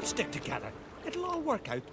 Stick together. It'll all work out.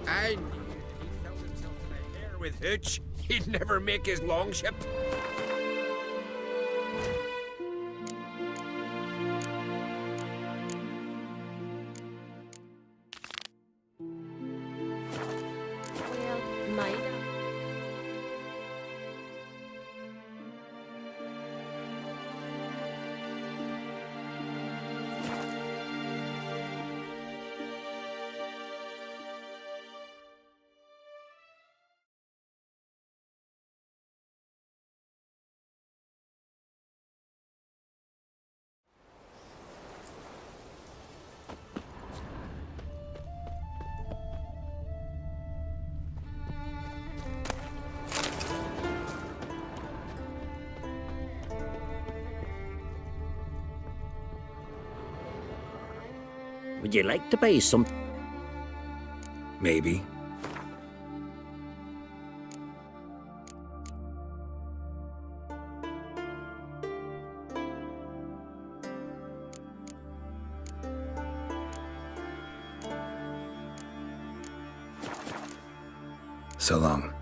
I knew if he felt himself in a hair with Hooch, he'd never make his longship. Well, might I? Would you like to buy some? Maybe. So long.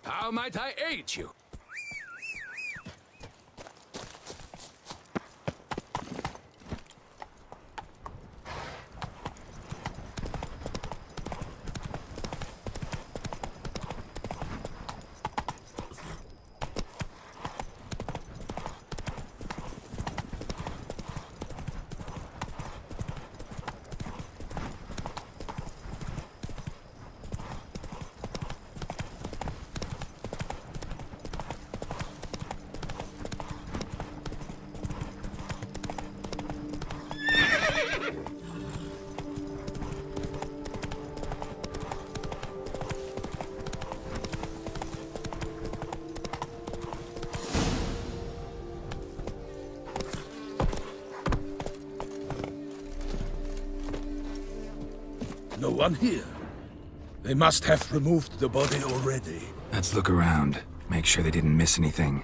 How might I aid you? No one here. They must have removed the body already. Let's look around. Make sure they didn't miss anything.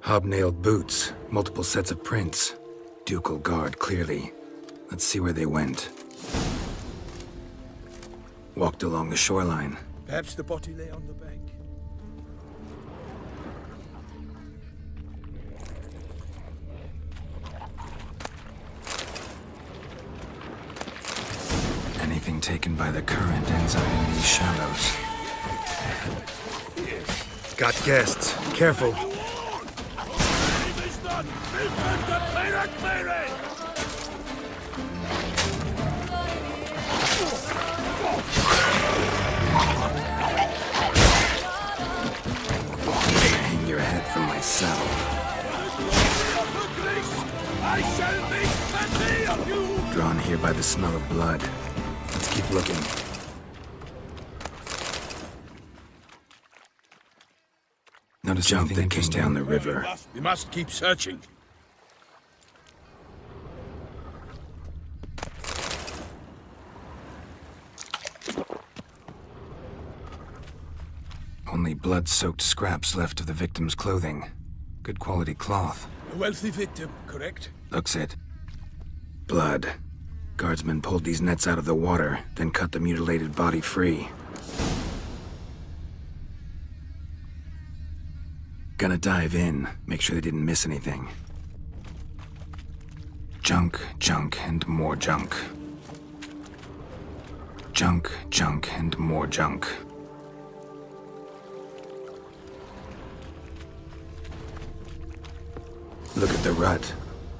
Hobnailed boots, multiple sets of prints. Ducal guard, clearly. Let's see where they went. Walked along the shoreline. Perhaps the body lay on the bank. Anything taken by the current ends up in these shallows. Got guests. Careful. Hang your head from my cell. I shall make plenty of you! Drawn here by the smell of blood. Let's keep looking. Notice anything that came down the river. We must keep searching. Only blood-soaked scraps left of the victim's clothing. Good quality cloth. A wealthy victim, correct? Looks it. Blood. Guardsmen pulled these nets out of the water, then cut the mutilated body free. Gonna dive in, make sure they didn't miss anything. Junk, junk, and more junk. Junk, junk, and more junk. Look at the rut.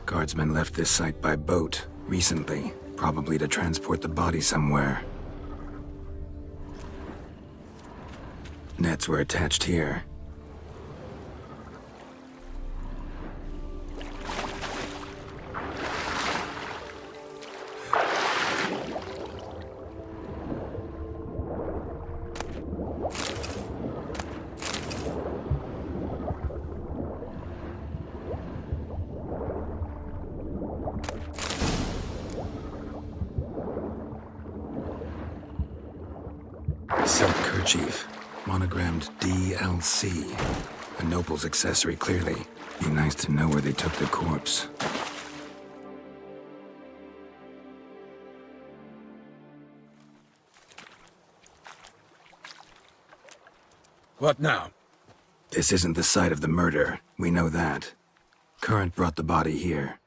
Guardsmen left this site by boat, recently, probably to transport the body somewhere. Nets were attached here. Silk kerchief, monogrammed DLC. A noble's accessory, clearly. Be nice to know where they took the corpse. What now? This isn't the site of the murder. We know that. Current brought the body here.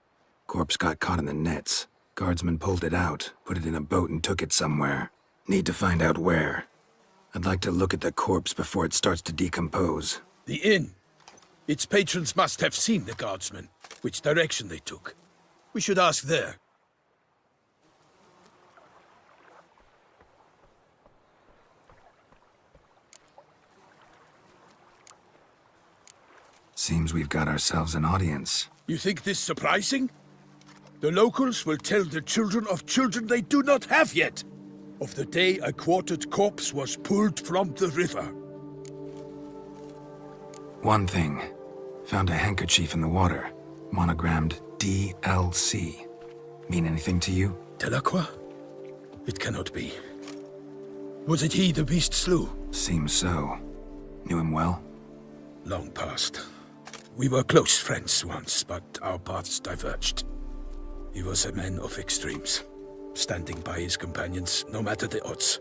Corpse got caught in the nets. Guardsmen pulled it out, put it in a boat and took it somewhere. Need to find out where. I'd like to look at the corpse before it starts to decompose. The inn. Its patrons must have seen the guardsmen, which direction they took. We should ask there. Seems we've got ourselves an audience. You think this surprising? The locals will tell the children of children they do not have yet, of the day a quartered corpse was pulled from the river. One thing. Found a handkerchief in the water. Monogrammed DLC. Mean anything to you? Delacroix? It cannot be. Was it he the beast slew? Seems so. Knew him well? Long past. We were close friends once, but our paths diverged. He was a man of extremes. standing by his companions no matter the odds,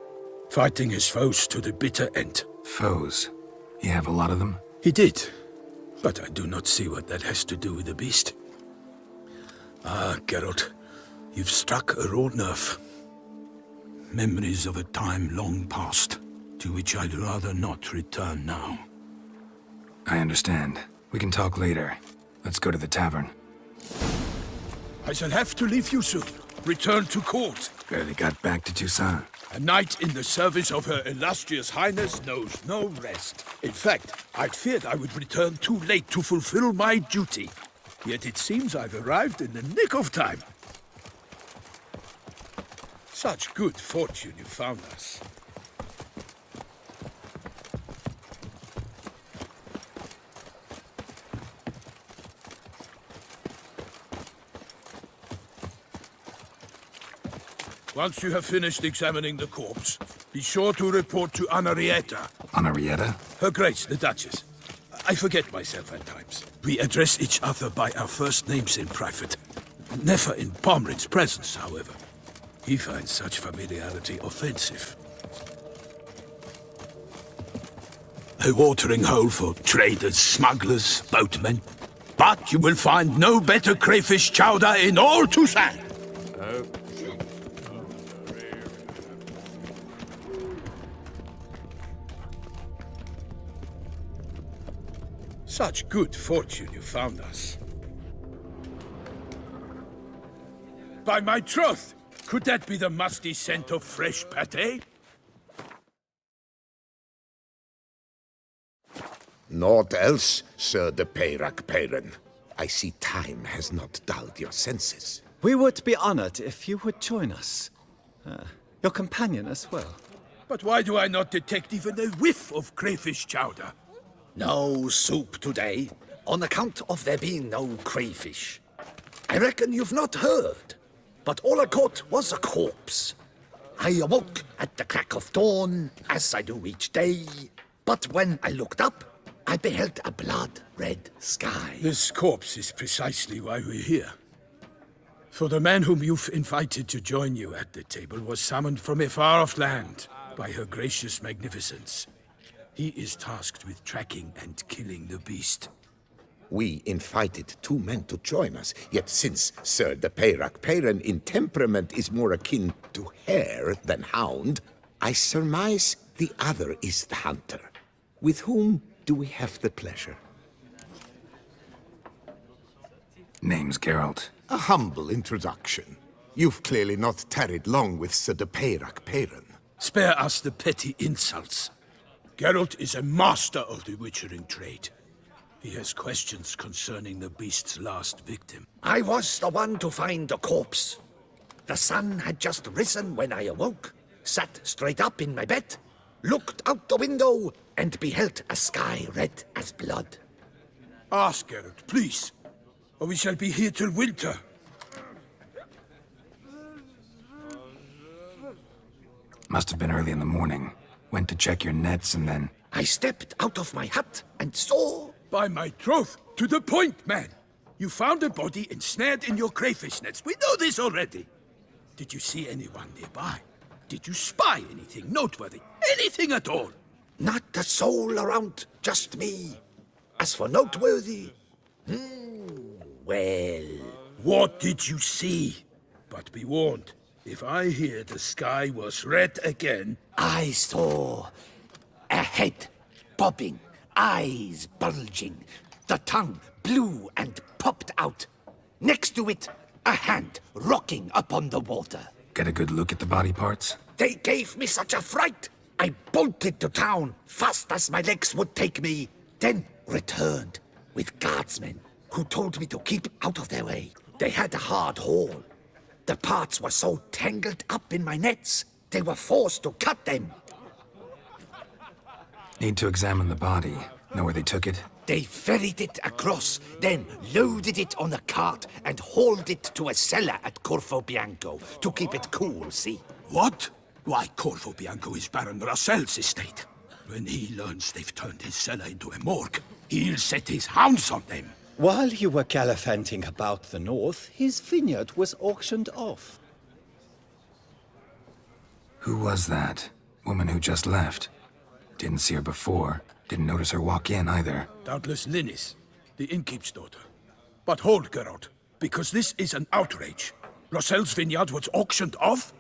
fighting his foes to the bitter end. Foes? You have a lot of them? He did, but I do not see what that has to do with the beast. Ah, Geralt, you've struck a raw nerve. Memories of a time long past, to which I'd rather not return now. I understand. We can talk later. Let's go to the tavern. I shall have to leave you soon. Return to court. Barely got back to Toussaint. A knight in the service of Her Illustrious Highness knows no rest. In fact, I'd feared I would return too late to fulfill my duty. Yet it seems I've arrived in the nick of time. Such good fortune you found us. Once you have finished examining the corpse, be sure to report to Anarietta. Anarietta? Her Grace, the Duchess. I forget myself at times. We address each other by our first names in private. Never in Pomrin's presence, however. He finds such familiarity offensive. A watering hole for traders, smugglers, boatmen. But you will find no better crayfish chowder in all Toussaint. Such good fortune you found us. By my troth, could that be the musty scent of fresh pâté? Naught else, Sir de Peyrac Peyran. I see time has not dulled your senses. We would be honored if you would join us. Your companion as well. But why do I not detect even a whiff of crayfish chowder? No soup today, on account of there being no crayfish. I reckon you've not heard, but all I caught was a corpse. I awoke at the crack of dawn, as I do each day, but when I looked up, I beheld a blood-red sky. This corpse is precisely why we're here. For the man whom you've invited to join you at the table was summoned from a far-off land by her gracious magnificence. He is tasked with tracking and killing the beast. We invited two men to join us, yet since Sir de Peyrac Peyran in temperament is more akin to hare than hound, I surmise the other is the hunter. With whom do we have the pleasure? Name's Geralt. A humble introduction. You've clearly not tarried long with Sir de Peyrac Peyran. Spare us the petty insults. Geralt is a master of the witchering trade. He has questions concerning the beast's last victim. I was the one to find the corpse. The sun had just risen when I awoke, sat straight up in my bed, looked out the window, and beheld a sky red as blood. Ask Geralt, please, or we shall be here till winter. Must have been early in the morning. Went to check your nets and then... I stepped out of my hut and saw... By my troth, to the point, man. You found a body ensnared in your crayfish nets. We know this already. Did you see anyone nearby? Did you spy anything noteworthy? Anything at all? Not a soul around, just me. As for noteworthy... well... What did you see? But be warned, if I hear the sky was red again... I saw a head bobbing, eyes bulging, the tongue blue and popped out. Next to it, a hand rocking upon the water. Get a good look at the body parts? They gave me such a fright. I bolted to town fast as my legs would take me, then returned with guardsmen who told me to keep out of their way. They had a hard haul. The parts were so tangled up in my nets, they were forced to cut them. Need to examine the body. Know where they took it? They ferried it across, then loaded it on a cart and hauled it to a cellar at Corvo Bianco to keep it cool, see? What? Why, Corvo Bianco is Baron Russell's estate. When he learns they've turned his cellar into a morgue, he'll set his hounds on them. While you were gallivanting about the north, his vineyard was auctioned off. Who was that? Woman who just left. Didn't see her before. Didn't notice her walk in either. Doubtless Linnis, the innkeep's daughter. But hold, Geralt, because this is an outrage. Rossel's vineyard was auctioned off?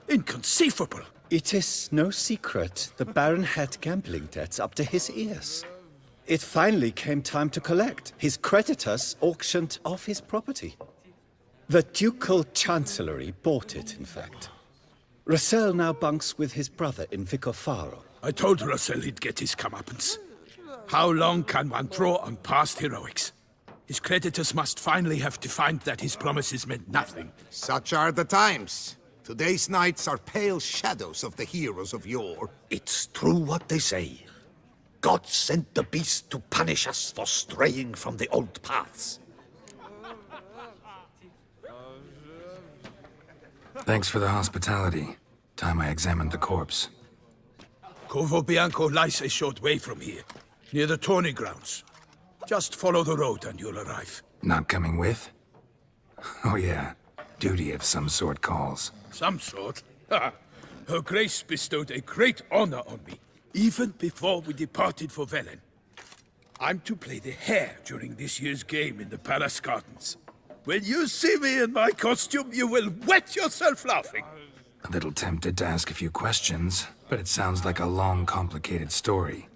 Inconceivable! It is no secret the Baron had gambling debts up to his ears. It finally came time to collect. His creditors auctioned off his property. The Ducal Chancellery bought it, in fact. Rossel now bunks with his brother in Vicofaro. I told Rossel he'd get his comeuppance. How long can one draw on past heroics? His creditors must finally have to find that his promises meant nothing. Such are the times. Today's knights are pale shadows of the heroes of yore. It's true what they say. God sent the beast to punish us for straying from the old paths. Thanks for the hospitality. Time I examined the corpse. Corvo Bianco lies a short way from here, near the tourney grounds. Just follow the road and you'll arrive. Not coming with? Oh yeah, duty of some sort calls. Some sort? Ha! Her Grace bestowed a great honor on me, even before we departed for Velen. I'm to play the hare during this year's game in the palace gardens. When you see me in my costume, you will wet yourself laughing. A little tempted to ask a few questions, but it sounds like a long, complicated story.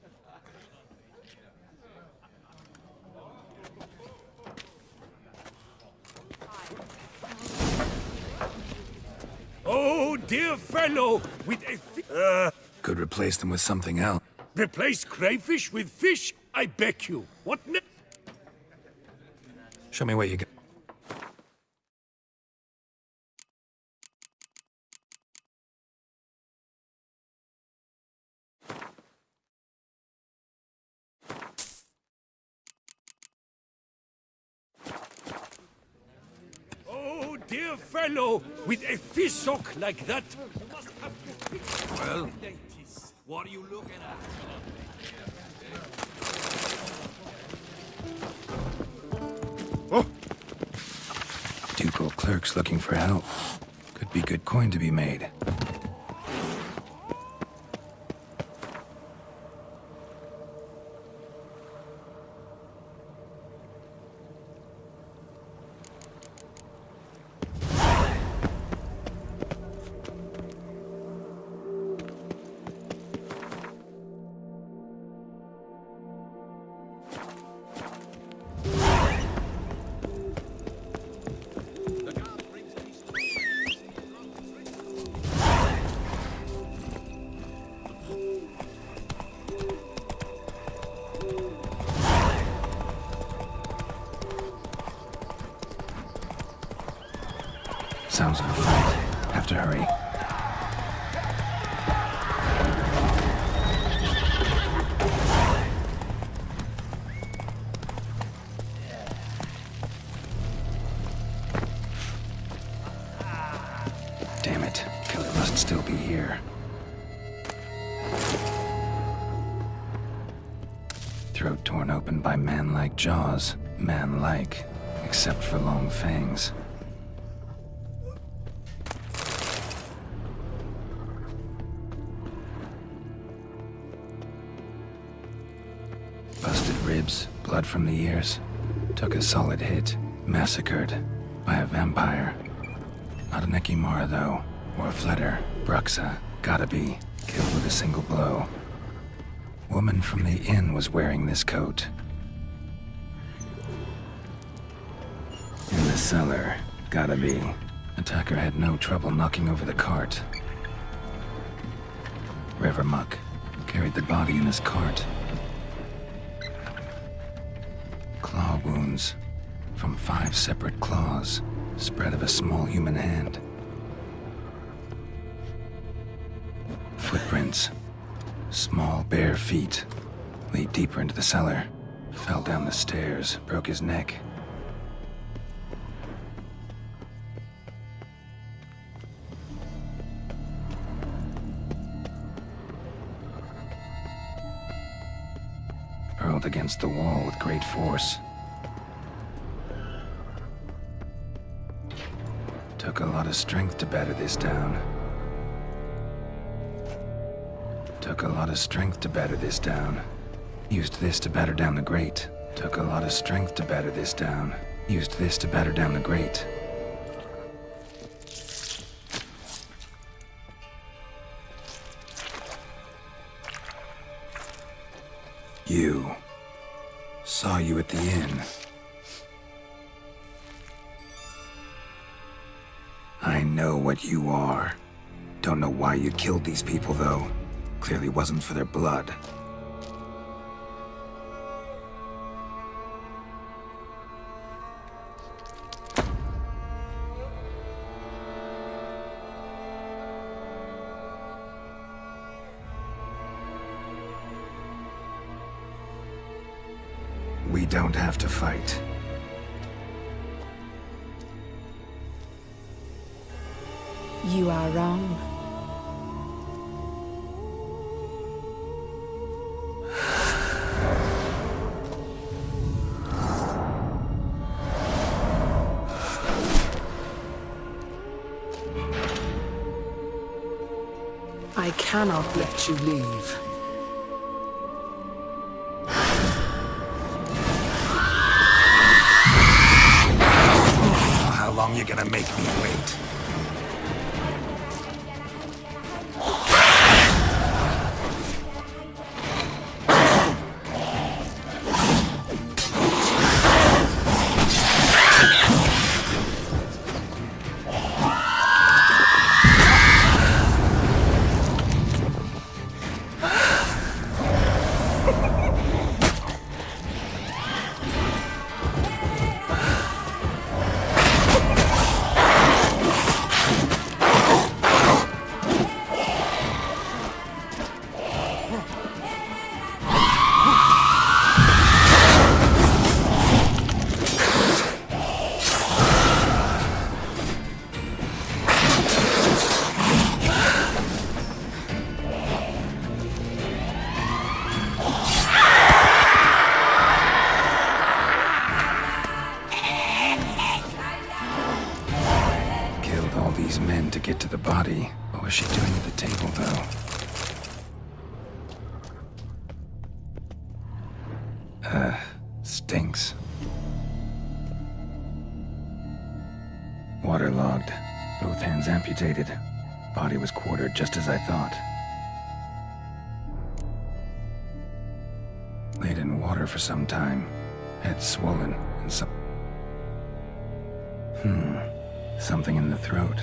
Oh, dear fellow, with a Could replace them with something else. replace crayfish with fish, I beg you. What ne- Show me what you got. Oh, dear fellow, with a fish hook like that. You must have to pick well. What are you looking at? Ducal clerks looking for help. Could be good coin to be made. Sounds like a fight. Have to hurry. Damn it. Killer must still be here. Throat torn open by man-like jaws. Man-like, except for long fangs. Busted ribs, blood from the ears. Took a solid hit. Massacred by a vampire. Not an Ekimara, though. Or a Fletter. Bruxa. Gotta be. Killed with a single blow. Woman from the inn was wearing this coat. In the cellar. Gotta be. Attacker had no trouble knocking over the cart. Revermuck carried the body in his cart. Claw wounds from 5 separate claws, spread of a small human hand. Footprints. Small, bare feet. Lead deeper into the cellar. Fell down the stairs, broke his neck. Hurled against the wall with great force. Took a lot of strength to batter this down. Took a lot of strength to batter this down. Used this to batter down the grate. Took a lot of strength to batter this down. Used this to batter down the grate. You. Saw you at the inn. I know what you are. Don't know why you killed these people, though. Clearly wasn't for their blood. We don't have to fight. You are wrong. I cannot let you leave. How long you gonna make me wait? These men to get to the body. What was she doing at the table, though? Stinks. Waterlogged. Both hands amputated. Body was quartered just as I thought. Laid in water for some time. Head swollen and something in the throat.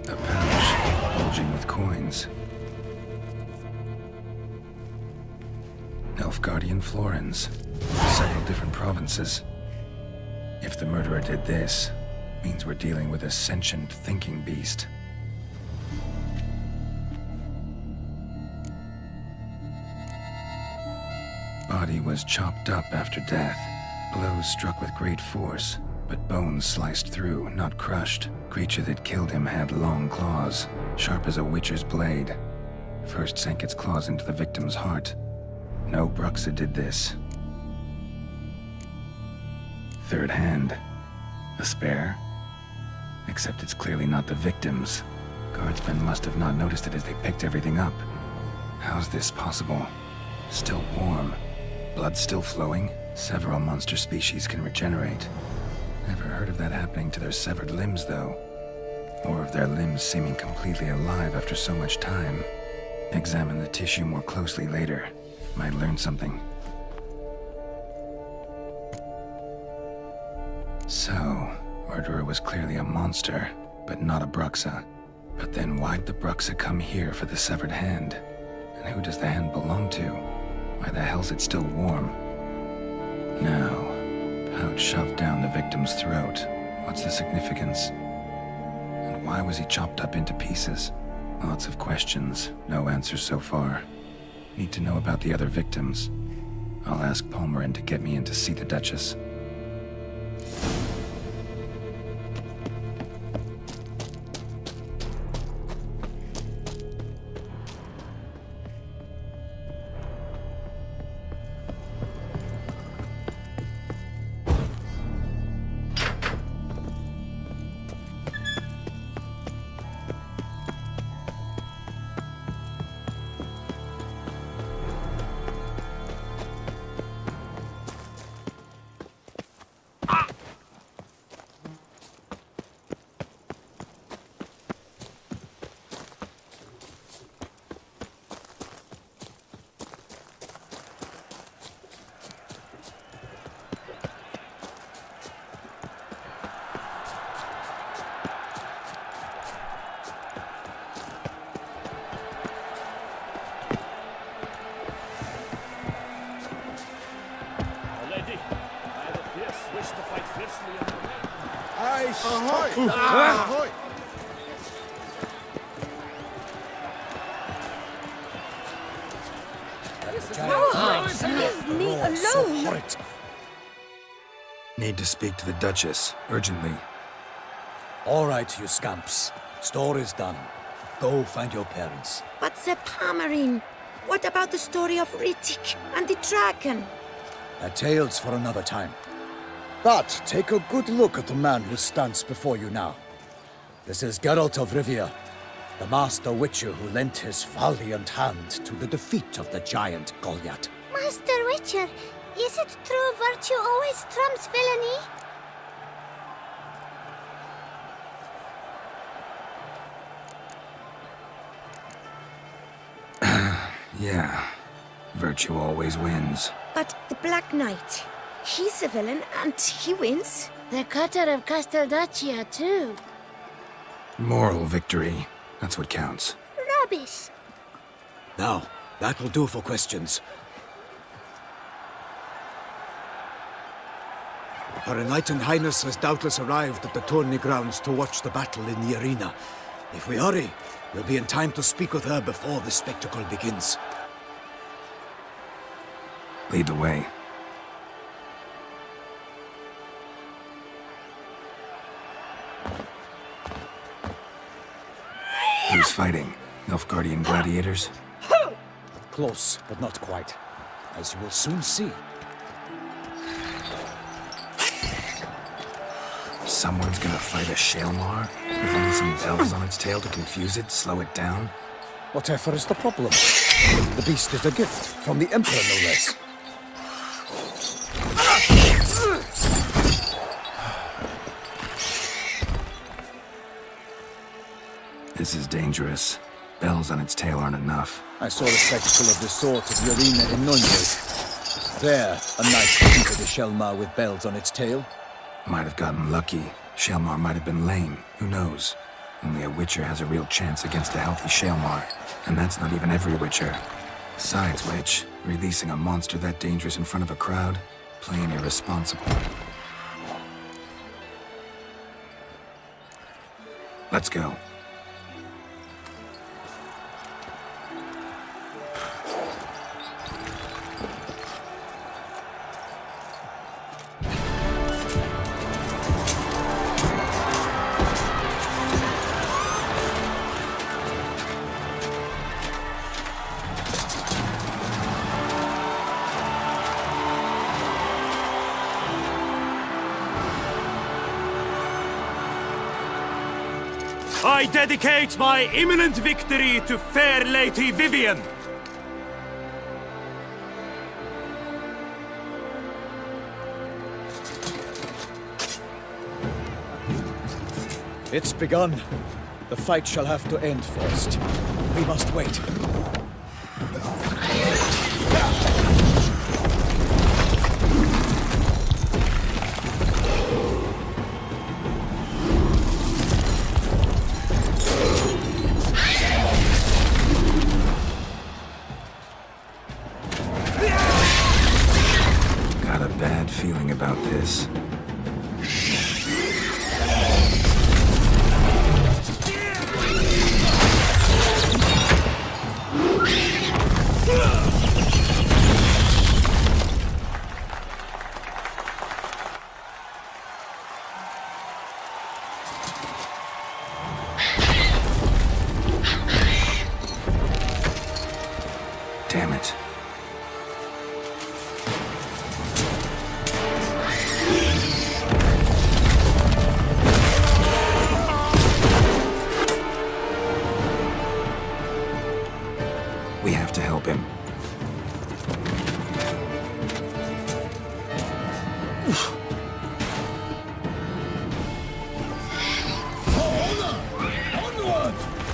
A pouch bulging with coins. Nilfgaardian florins. Several different provinces. If the murderer did this, means we're dealing with a sentient thinking beast. Body was chopped up after death. Blows struck with great force, but bones sliced through, not crushed. Creature that killed him had long claws, sharp as a witcher's blade. First sank its claws into the victim's heart. No Bruxa did this. Third hand. A spare? Except it's clearly not the victim's. Guardsmen must have not noticed it as they picked everything up. How's this possible? Still warm. Blood still flowing? Several monster species can regenerate. Never heard of that happening to their severed limbs, though. Or of their limbs seeming completely alive after so much time. Examine the tissue more closely later. Might learn something. So, murderer was clearly a monster, but not a Bruxa. But then why'd the Bruxa come here for the severed hand? And who does the hand belong to? Why the hell's it still warm? Now, pouch shoved down the victim's throat. What's the significance? And why was he chopped up into pieces? Lots of questions, no answers so far. Need to know about the other victims. I'll ask Palmerin to get me in to see the Duchess. Leave me alone! Need to speak to the Duchess, urgently. All right, you scamps. Store is done. Go find your parents. But the Palmerine, what about the story of Rittik and the dragon? A tale's for another time. But take a good look at the man who stands before you now. This is Geralt of Rivia, the master witcher who lent his valiant hand to the defeat of the giant Goliath. Master Witcher, is it true virtue always trumps villainy? Yeah. Virtue always wins. But the Black Knight, he's a villain and he wins. The cutter of Casteldaccia, too. Moral victory. That's what counts. Rubbish. Now, that will do for questions. Her Enlightened Highness has doubtless arrived at the tourney grounds to watch the battle in the arena. If we hurry, we'll be in time to speak with her before the spectacle begins. Lead the way. Who's fighting? Nilfgaardian gladiators? Close, but not quite. As you will soon see. Someone's gonna fight a Shalmar? With only some bells on its tail to confuse it, slow it down? Whatever is the problem? The beast is a gift from the Emperor, no less. This is dangerous. Bells on its tail aren't enough. I saw a spectacle of the sort at the arena in Nürnberg. There, a knight defeated a Shelmar with bells on its tail. Might have gotten lucky. Shalmar might have been lame. Who knows? Only a Witcher has a real chance against a healthy Shalmar. And that's not even every Witcher. Besides which, releasing a monster that dangerous in front of a crowd? Plain irresponsible. Let's go. I dedicate my imminent victory to fair Lady Vivian. It's begun. The fight shall have to end first. We must wait. Got a bad feeling about this. Damn it. We have to help him.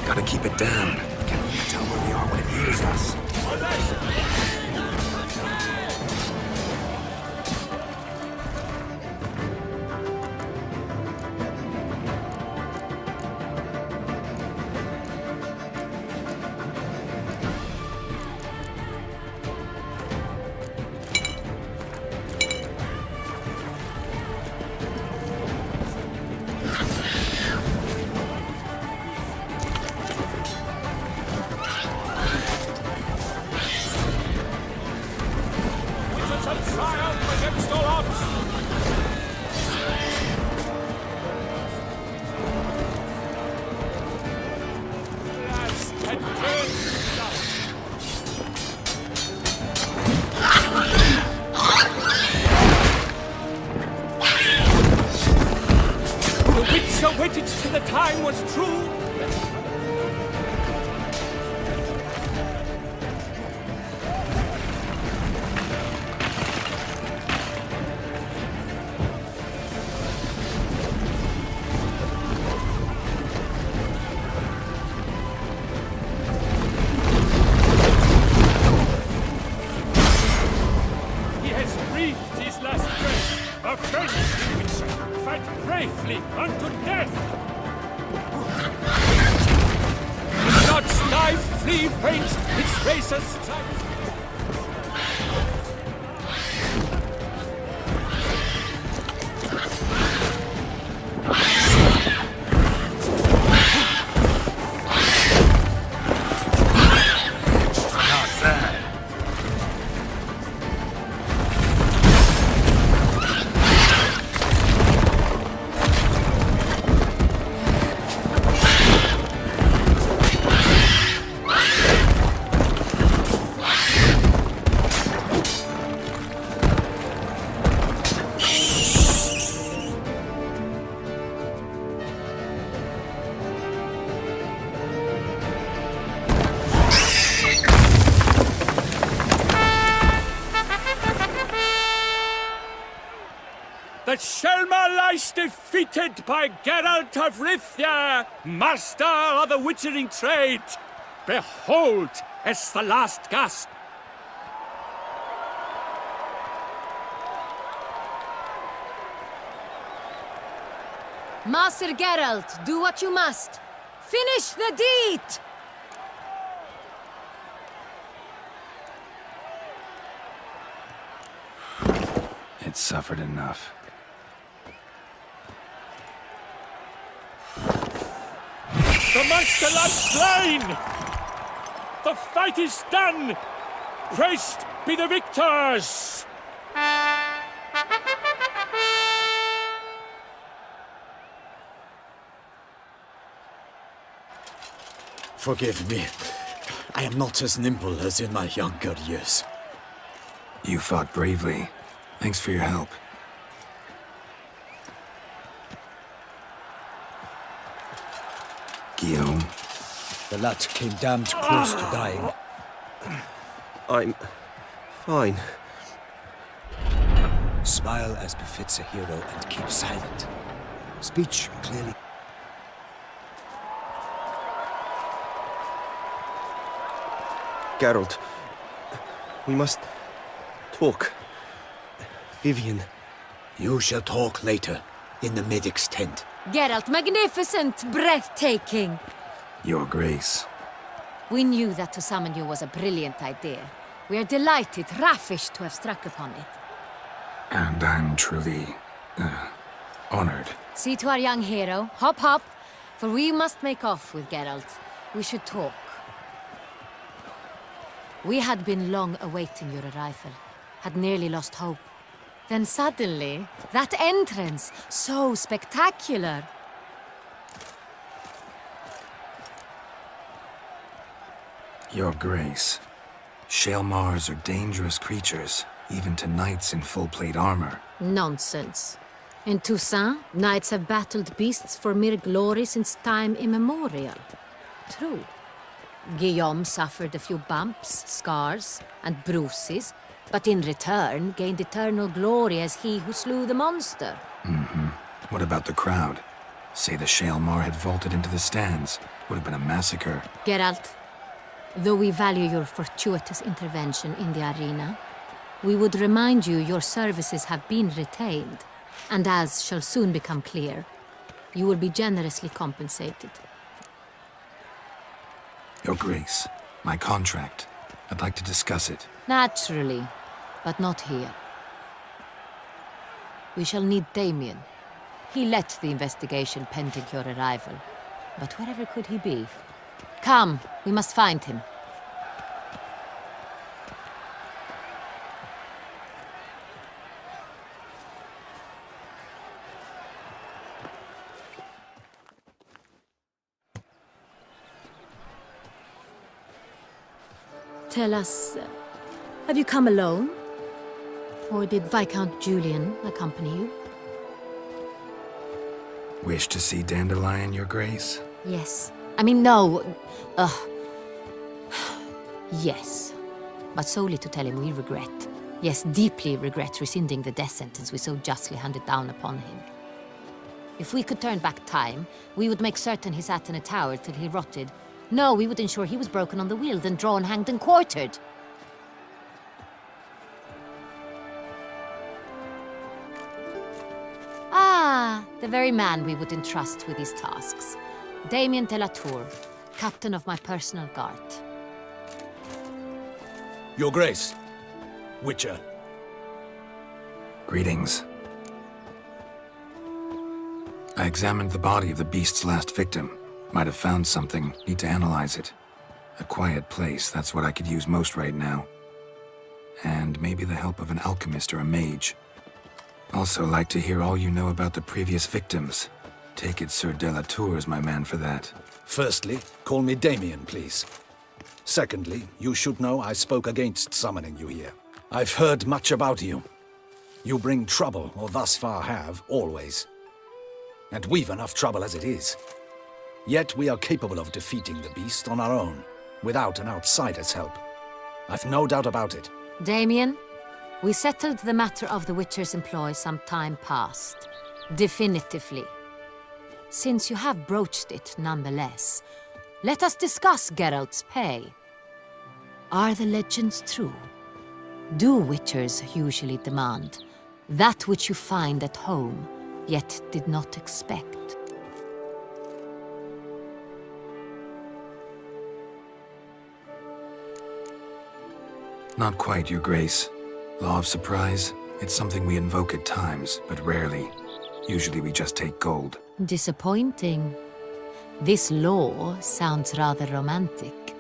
Gotta keep it down. Can't even tell where we are when it hears us. waited till the time was true. He has breathed his last breath. A friend, fight bravely unto death. The God's knife, flee faint, its razor's stripes. The Shelma lies defeated by Geralt of Rithia, master of the witchering trade. Behold, as the last gasp. Master Geralt, do what you must. Finish the deed! It suffered enough. The monster lies slain! The fight is done! Praised be the victors! Forgive me. I am not as nimble as in my younger years. You fought bravely. Thanks for your help. Guillaume. The lad came damned close to dying. I'm fine. Smile as befits a hero and keep silent. Speech clearly. Geralt, we must talk. Vivian. You shall talk later, in the medic's tent. Geralt, magnificent, breathtaking. Your Grace. We knew that to summon you was a brilliant idea. We are delighted, ravished to have struck upon it. And I'm truly, honored. See to our young hero. Hop, hop. For we must make off with Geralt. We should talk. We had been long awaiting your arrival. Had nearly lost hope. Then suddenly, that entrance, so spectacular. Your Grace. Shaelmars are dangerous creatures, even to knights in full plate armor. Nonsense. In Toussaint, knights have battled beasts for mere glory since time immemorial. True. Guillaume suffered a few bumps, scars, and bruises, but in return gained eternal glory as he who slew the monster. Mm-hmm. What about the crowd? Say the Shaelmar had vaulted into the stands. Would have been a massacre. Geralt, though we value your fortuitous intervention in the arena, we would remind you your services have been retained, and as shall soon become clear, you will be generously compensated. Your Grace, my contract. I'd like to discuss it. Naturally, but not here. We shall need Damien. He led the investigation pending your arrival. But wherever could he be? Come, we must find him. Tell us, have you come alone? Or did Viscount Julian accompany you? Wish to see Dandelion, Your Grace? Yes. I mean, no. Yes. But solely to tell him we regret. Yes, deeply regret rescinding the death sentence we so justly handed down upon him. If we could turn back time, we would make certain he sat in a tower till he rotted. No, we would ensure he was broken on the wheel, then drawn, hanged, and quartered. Ah, the very man we would entrust with these tasks. Damien de la Tour, captain of my personal guard. Your Grace, Witcher. Greetings. I examined the body of the beast's last victim. Might have found something. Need to analyze it. A quiet place, that's what I could use most right now. And maybe the help of an alchemist or a mage. Also like to hear all you know about the previous victims. Take it Sir de la Tour is my man for that. Firstly, call me Damien, please. Secondly, you should know I spoke against summoning you here. I've heard much about you. You bring trouble, or thus far have, always. And we've enough trouble as it is. Yet we are capable of defeating the beast on our own, without an outsider's help. I've no doubt about it. Damien, we settled the matter of the Witcher's employ some time past. Definitively. Since you have broached it nonetheless, let us discuss Geralt's pay. Are the legends true? Do Witchers usually demand that which you find at home, yet did not expect? Not quite, Your Grace. Law of surprise, it's something we invoke at times, but rarely. Usually we just take gold. Disappointing. This law sounds rather romantic.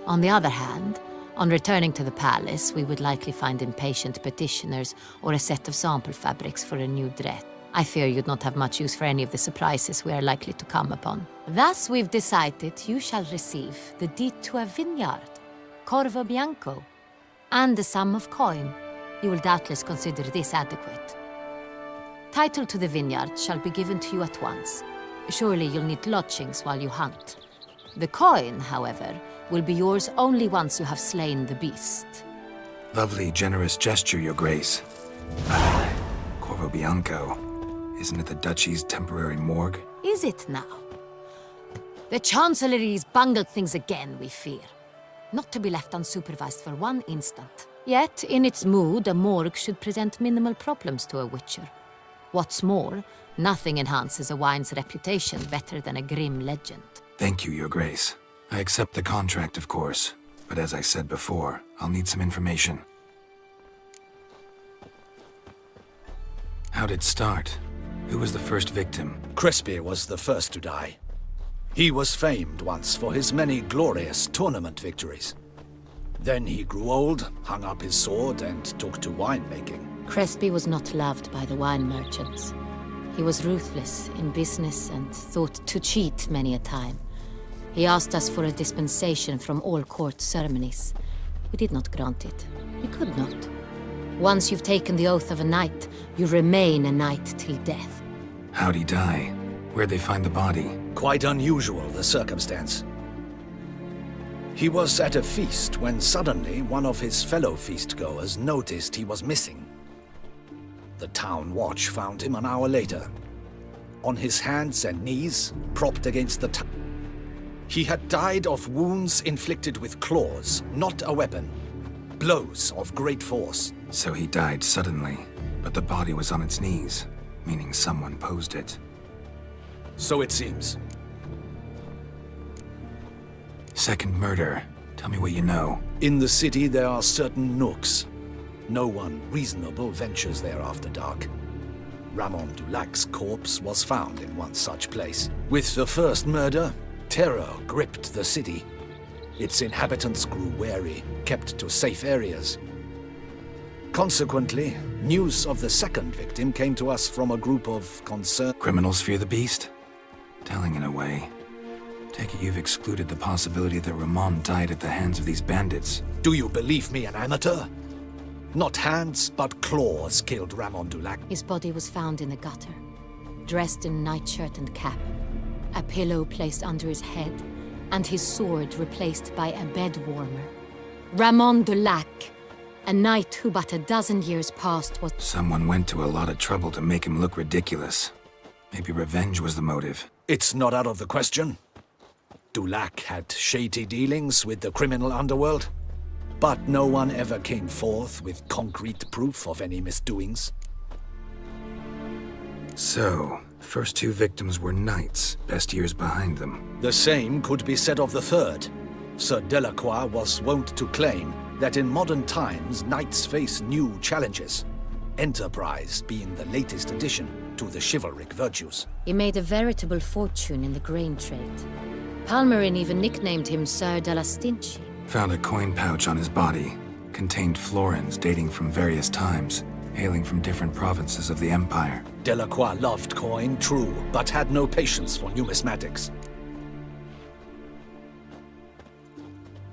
On the other hand, on returning to the palace, we would likely find impatient petitioners or a set of sample fabrics for a new dress. I fear you'd not have much use for any of the surprises we are likely to come upon. Thus, we've decided you shall receive the deed to a vineyard, Corvo Bianco, and the sum of coin. You will doubtless consider this adequate. Title to the vineyard shall be given to you at once. Surely you'll need lodgings while you hunt. The coin, however, will be yours only once you have slain the beast. Lovely, generous gesture, Your Grace. Corvo Bianco. Isn't it the Duchy's temporary morgue? Is it now? The Chancellery's bungled things again, we fear. Not to be left unsupervised for one instant. Yet, in its mood, a morgue should present minimal problems to a Witcher. What's more, nothing enhances a wine's reputation better than a grim legend. Thank you, Your Grace. I accept the contract, of course. But as I said before, I'll need some information. How'd it start? Who was the first victim? Crespi was the first to die. He was famed once for his many glorious tournament victories. Then he grew old, hung up his sword, and took to winemaking. Crespi was not loved by the wine merchants. He was ruthless in business and thought to cheat many a time. He asked us for a dispensation from all court ceremonies. We did not grant it. We could not. Once you've taken the oath of a knight, you remain a knight till death. How'd he die? Where'd they find the body? Quite unusual, the circumstance. He was at a feast when suddenly one of his fellow feastgoers noticed he was missing. The town watch found him an hour later, on his hands and knees, propped against the tower. He had died of wounds inflicted with claws, not a weapon. Blows of great force. So he died suddenly, but the body was on its knees, meaning someone posed it. So it seems. Second murder. Tell me what you know. In the city there are certain nooks. No one reasonable ventures there after dark. Ramon Dulac's corpse was found in one such place. With the first murder, terror gripped the city. Its inhabitants grew wary, kept to safe areas. Consequently, news of the second victim came to us from a group of concerned... Criminals fear the beast? Telling in a way. Take it you've excluded the possibility that Ramon died at the hands of these bandits. Do you believe me an amateur? Not hands, but claws killed Ramon Dulac. His body was found in the gutter. dressed in nightshirt and cap, a pillow placed under his head, and his sword replaced by a bed warmer. Ramon de Lac, a knight who but a dozen years past was... Someone went to a lot of trouble to make him look ridiculous. Maybe revenge was the motive. It's not out of the question. Dulac had shady dealings with the criminal underworld, but no one ever came forth with concrete proof of any misdoings. So, first two victims were knights, best years behind them. The same could be said of the third. Sir Delacroix was wont to claim that in modern times knights face new challenges, enterprise being the latest addition to the chivalric virtues. He made a veritable fortune in the grain trade. Palmerin even nicknamed him Sir de la Stinchi. Found a coin pouch on his body. Contained florins dating from various times, hailing from different provinces of the Empire. Delacroix loved coin, true, but had no patience for numismatics.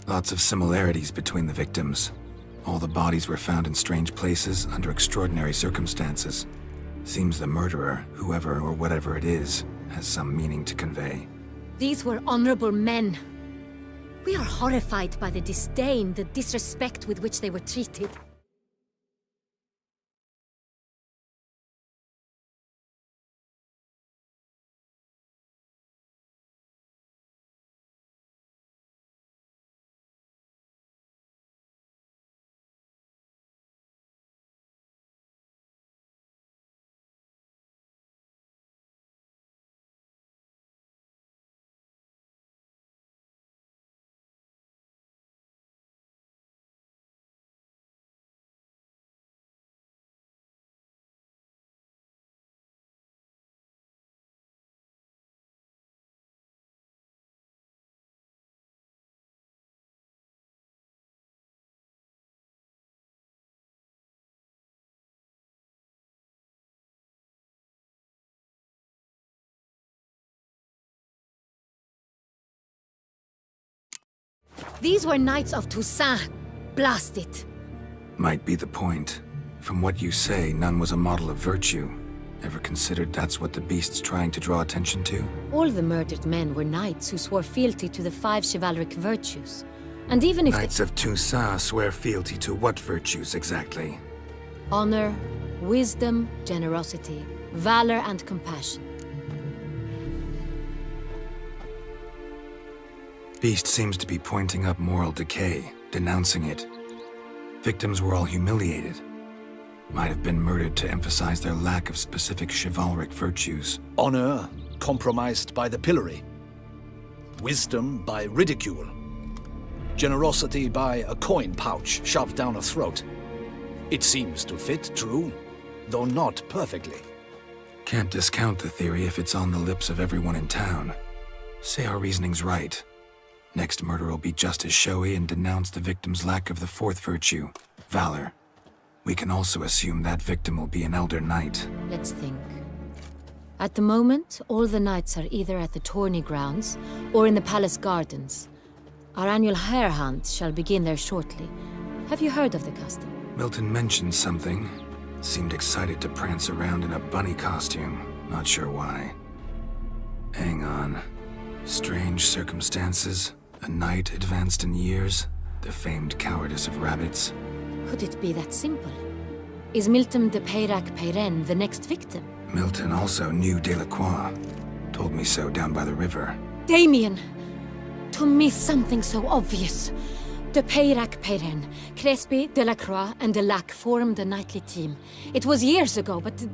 Lots of similarities between the victims. All the bodies were found in strange places under extraordinary circumstances. Seems the murderer, whoever or whatever it is, has some meaning to convey. These were honorable men. We are horrified by the disdain, the disrespect with which they were treated. These were Knights of Toussaint. Blast it. Might be the point. From what you say, none was a model of virtue. Ever considered that's what the beast's trying to draw attention to? All the murdered men were knights who swore fealty to the 5 chivalric virtues. And even if Knights of Toussaint swear fealty to what virtues exactly? honor, wisdom, generosity, valor, and compassion. Beast seems to be pointing up moral decay, denouncing it. Victims were all humiliated. Might have been murdered to emphasize their lack of specific chivalric virtues. Honor compromised by the pillory. Wisdom by ridicule. Generosity by a coin pouch shoved down a throat. It seems to fit, true, though not perfectly. Can't discount the theory if it's on the lips of everyone in town. Say our reasoning's right. Next murder will be just as showy and denounce the victim's lack of the 4th virtue, valor. We can also assume that victim will be an elder knight. Let's think. At the moment, all the knights are either at the tourney grounds or in the palace gardens. Our annual hare hunt shall begin there shortly. Have you heard of the custom? Milton mentioned something. Seemed excited to prance around in a bunny costume. Not sure why. Hang on. Strange circumstances. A knight advanced in years. The famed cowardice of rabbits. Could it be that simple? Is Milton de Peyrac-Peyren the next victim? Milton also knew Delacroix. Told me so down by the river. Damien! To me, something so obvious. De Peyrac-Peyren, Crespi, Delacroix, and Delac formed a knightly team. It was years ago, but...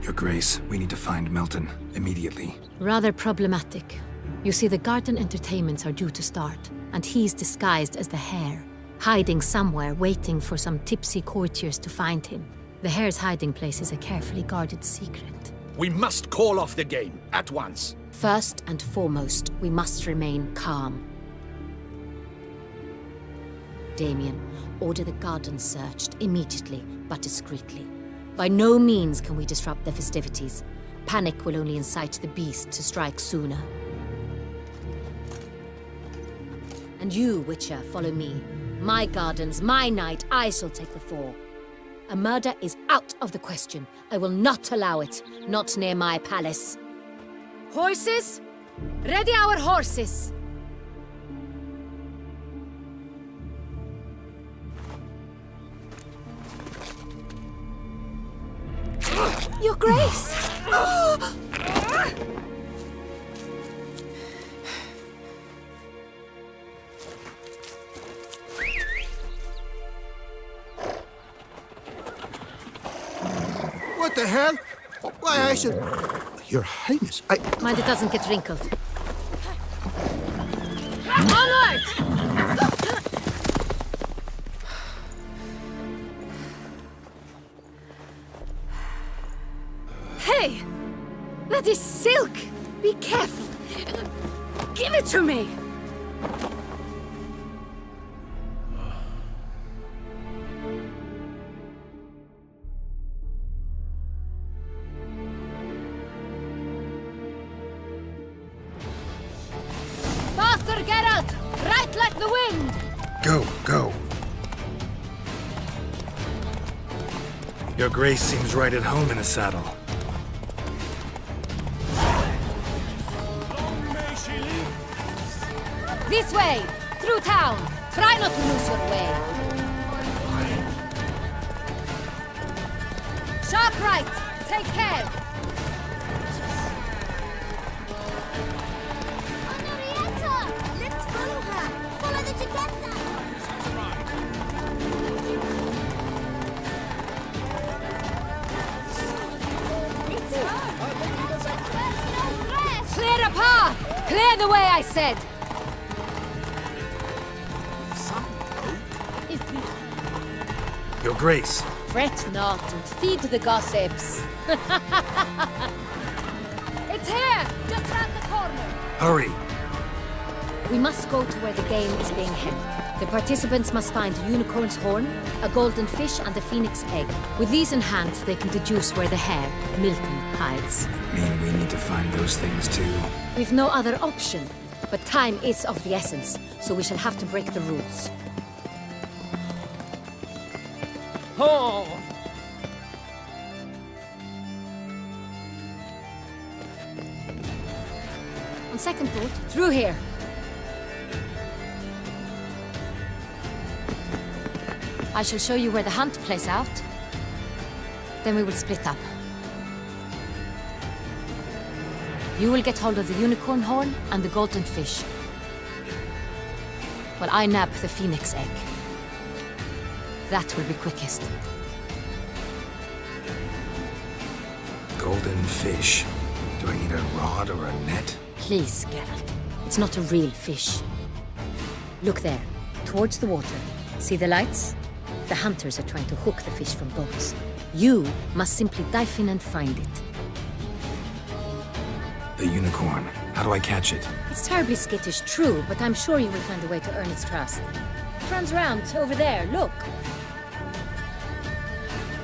Your Grace, we need to find Milton, immediately. Rather problematic. You see, the garden entertainments are due to start, and he's disguised as the hare, hiding somewhere, waiting for some tipsy courtiers to find him. The hare's hiding place is a carefully guarded secret. We must call off the game, at once. First and foremost, we must remain calm. Damien, order the garden searched immediately, but discreetly. By no means can we disrupt the festivities. Panic will only incite the beast to strike sooner. And you, Witcher, follow me. My gardens, my night, I shall take the fall. A murder is out of the question. I will not allow it. Not near my palace. Horses? Ready our horses! Your Grace! What the hell? Why, I should... Your Highness, Mind it doesn't get wrinkled. Onward! Hey! That is silk! Be careful! Give it to me! Faster, Geralt! Right like the wind! Go, go. Your Grace seems right at home in the saddle. This way! Through town! Try not to lose your way! Sharp right! Take care! Henrietta! Let's follow her! Follow the Jacassa! Clear a path! Clear the way, I said! Your Grace. Fret not and feed the gossips. It's here! Just round the corner! Hurry. We must go to where the game is being held. The participants must find a unicorn's horn, a golden fish, and a phoenix egg. With these in hand, they can deduce where the hare, Milton, hides. Mean we need to find those things too? We've no other option. But time is of the essence, so we shall have to break the rules. Oh! On second thought, through here. I shall show you where the hunt plays out. Then we will split up. You will get hold of the unicorn horn and the golden fish, while I nab the phoenix egg. That will be quickest. Golden fish. Do I need a rod or a net? Please, Geralt. It's not a real fish. Look there, towards the water. See the lights? The hunters are trying to hook the fish from boats. You must simply dive in and find it. The unicorn. How do I catch it? It's terribly skittish, true, but I'm sure you will find a way to earn its trust. It runs round, over there, look.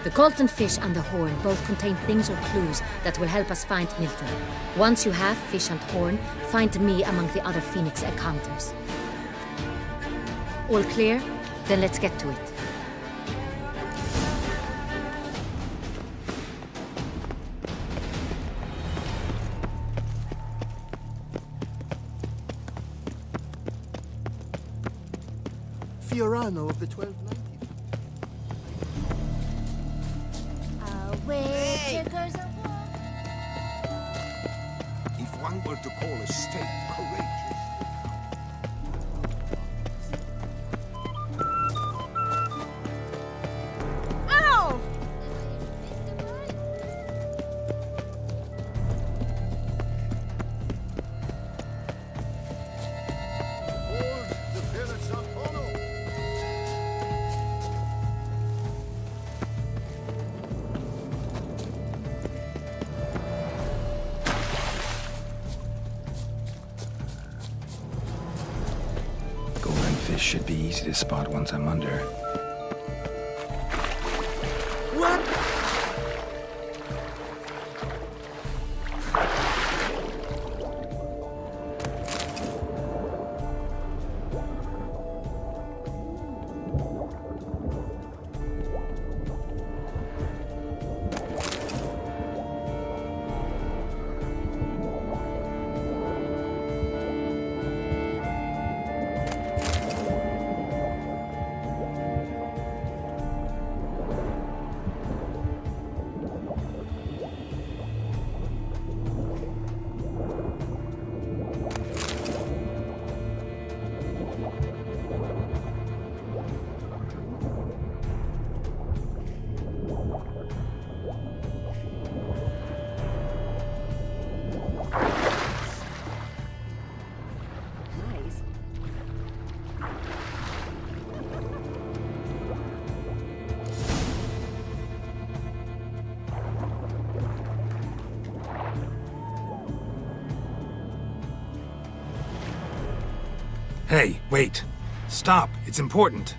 The golden fish and the horn both contain things or clues that will help us find Milton. Once you have fish and horn, find me among the other phoenix egg hunters. All clear? Then let's get to it. Fiorano of the 1290. If one were to call a state courageous. Ow! Hold the pillars of honor. Golden fish should be easy to spot once I'm under. What? Hey, wait. Stop. It's important.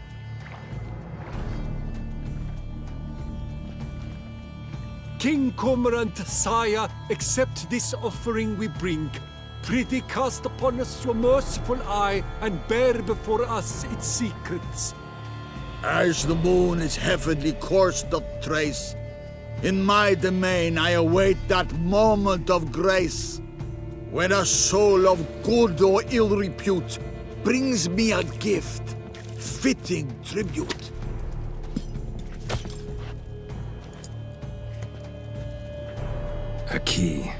King Cormorant, sire, accept this offering we bring. Prithee cast upon us your merciful eye, and bear before us its secrets. As the moon its heavenly course doth trace, in my domain I await that moment of grace, when a soul of good or ill repute brings me a gift, fitting tribute. A key.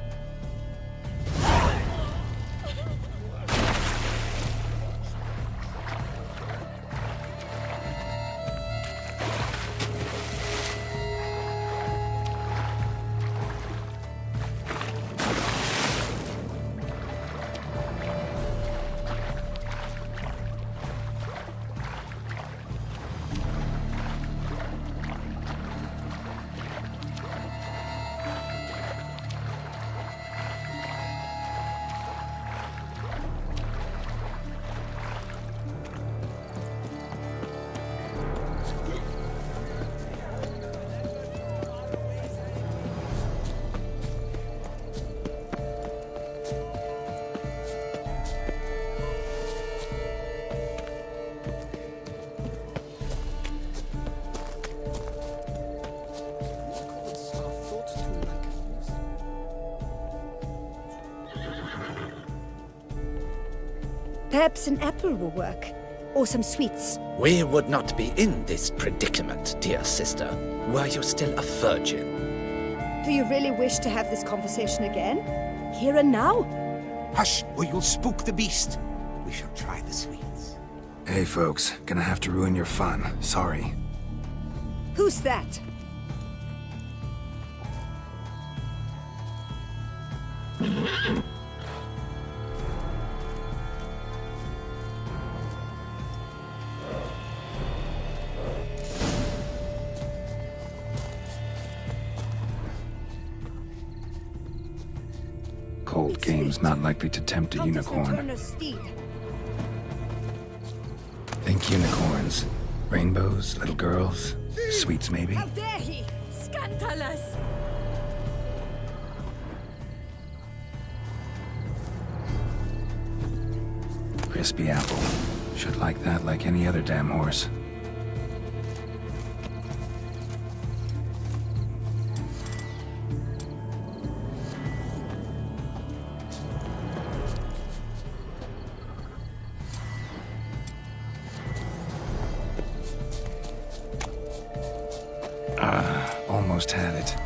Perhaps an apple will work. Or some sweets. We would not be in this predicament, dear sister, were you still a virgin. Do you really wish to have this conversation again? Here and now? Hush, or you'll spook the beast. We shall try the sweets. Hey, folks. Gonna have to ruin your fun. Sorry. Who's that? Cold game's not likely to tempt a unicorn. Think unicorns. Rainbows, little girls, sweets maybe? How dare he! Scandalous! Crispy apple. Should like that like any other damn horse. Almost had it.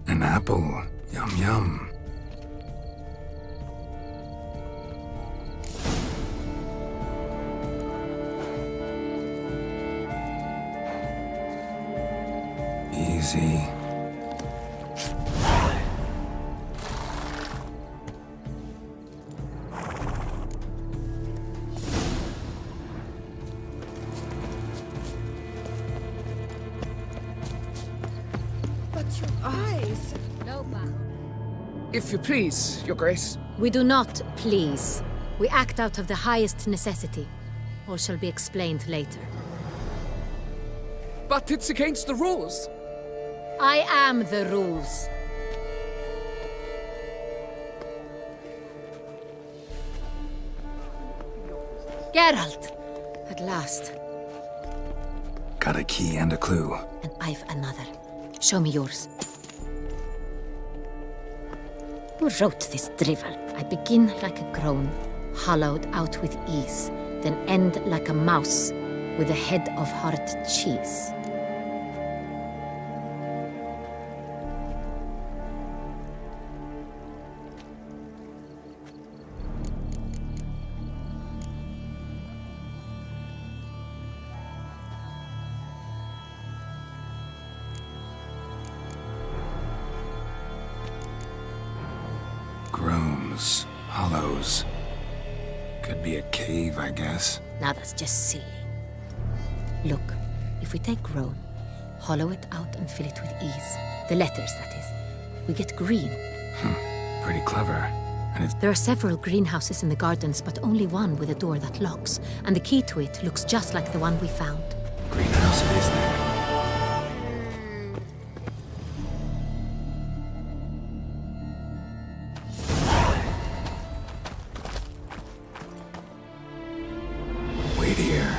An apple. Yum yum. Easy. Eyes. If you please, Your Grace. We do not please. We act out of the highest necessity. All shall be explained later. But it's against the rules. I am the rules. Geralt! At last. Got a key and a clue. And I've another. Show me yours. Who wrote this drivel? I begin like a crone, hollowed out with ease, then end like a mouse, with a head of hard cheese. Groans, hollows. Could be a cave, I guess. Now that's just silly. Look, if we take Rhone, hollow it out and fill it with ease. The letters, that is. We get green. Pretty clever. And it's... There are several greenhouses in the gardens, but only one with a door that locks. And the key to it looks just like the one we found. Greenhouse it is then. Wait here.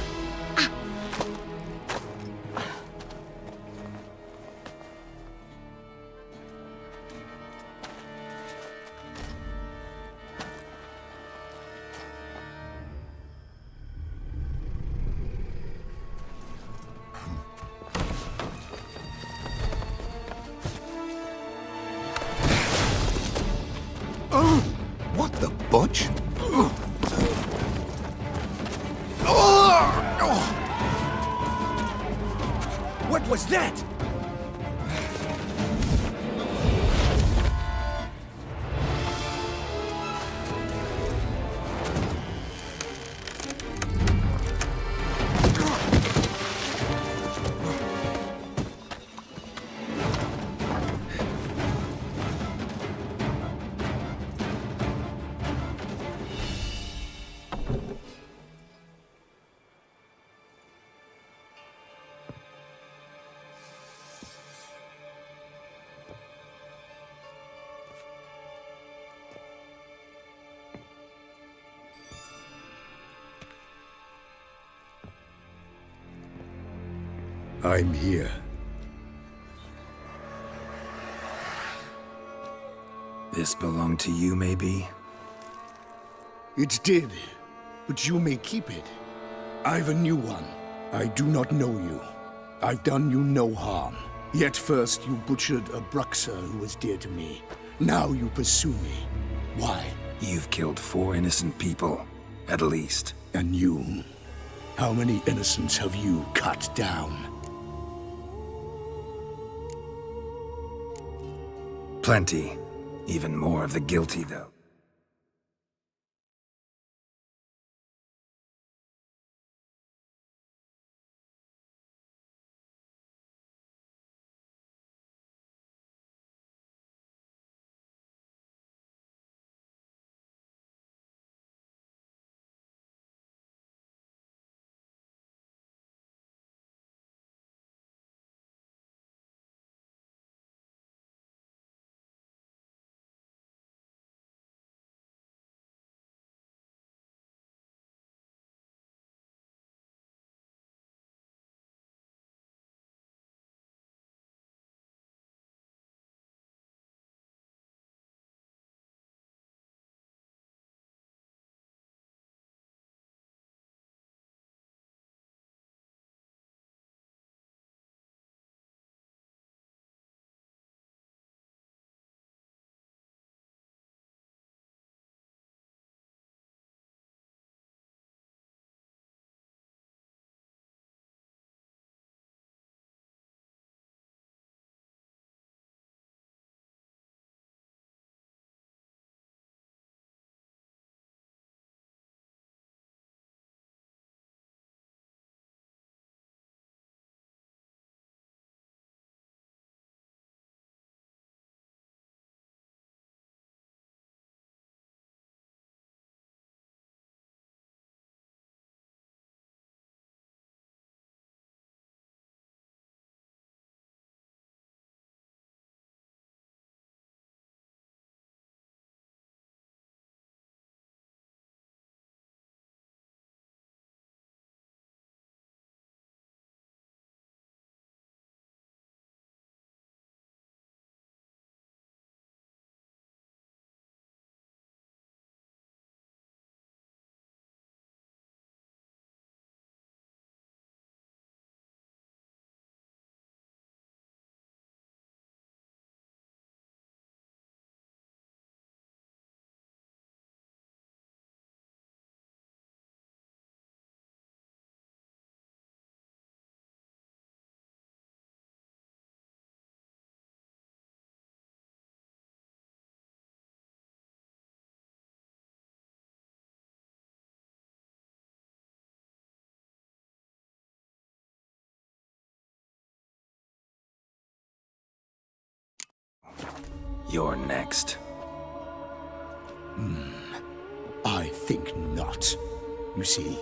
What the butch? What was that? I'm here. This belonged to you, maybe? It did, but you may keep it. I've a new one. I do not know you. I've done you no harm. Yet first you butchered a Bruxer who was dear to me. Now you pursue me. Why? You've killed 4 innocent people, at least. And you? How many innocents have you cut down? Plenty. Even more of the guilty, though. You're next. I think not. You see,